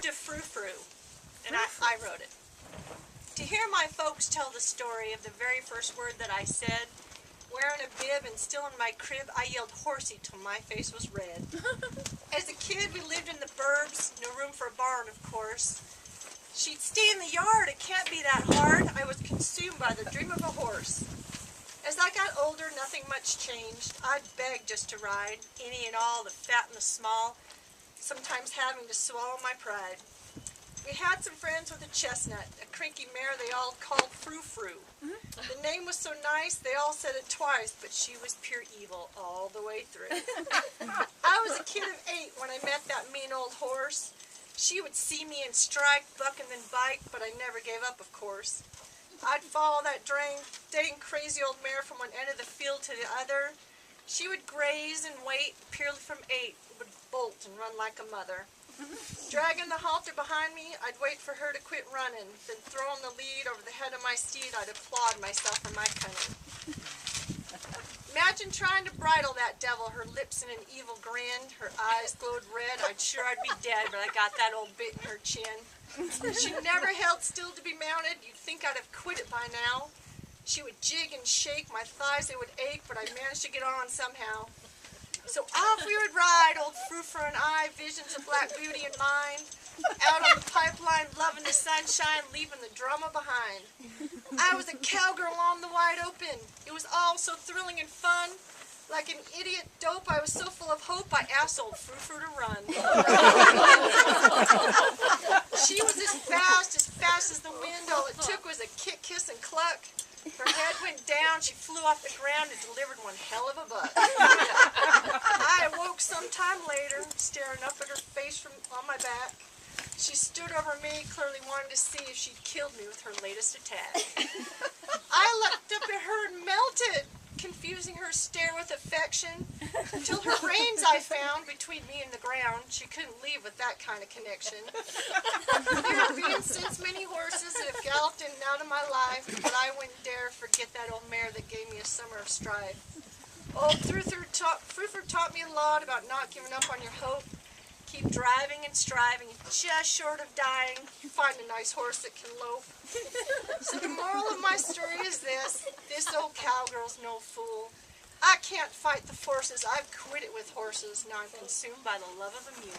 to Frou-Frou, and I wrote it. To hear my folks tell the story of the very first word that I said, wearing a bib and still in my crib, I yelled horsey till my face was red. As a kid, we lived in the burbs, no room for a barn, of course. She'd stay in the yard, it can't be that hard. I was consumed by the dream of a horse. As I got older, nothing much changed. I'd beg just to ride, any and all, the fat and the small, sometimes having to swallow my pride. We had some friends with a chestnut, a cranky mare they all called Frou-Frou. The name was so nice, they all said it twice, but she was pure evil all the way through. I was a kid of 8 when I met that mean old horse. She would see me and strike, buck, and then bite, but I never gave up, of course. I'd follow that dang crazy old mare from one end of the field to the other. She would graze and wait, purely from 8, would bolt and run like a mother. Dragging the halter behind me, I'd wait for her to quit running, then throwing the lead over the head of my steed, I'd applaud myself for my cunning. Imagine trying to bridle that devil, her lips in an evil grin, her eyes glowed red. I'd be dead, but I got that old bit in her chin. She never held still to be mounted. You'd think I'd have quit it by now. She would jig and shake, my thighs, they would ache, but I managed to get on somehow. So off we would ride, old Frou-Frou and I, visions of black beauty in mind, out on the pipeline, loving the sunshine, leaving the drama behind. I was a cowgirl on the wide open. It was all so thrilling and fun. Like an idiot dope, I was so full of hope, I asked old Frou-Frou to run. She was as fast as the wind. All it took was a kick, kiss, and cluck. Her head went down, she flew off the ground and delivered one hell of a buck. I awoke some time later, staring up at her face from on my back. She stood over me, clearly wanting to see if she'd killed me with her latest attack. I looked up at her and melted, confusing her stare with affection, until her reins I found between me and the ground. She couldn't leave with that kind of connection. There have been since many horses that have galloped in and out of my life, but I wouldn't dare forget that old mare that gave me a summer of strife. Old Frou-Frou taught me a lot about not giving up on your hope. Keep driving and striving, just short of dying. Find a nice horse that can lope. So the moral of my story is this old cowgirl's no fool. I can't fight the forces. I've quit it with horses. Now I'm consumed by the love of a mule.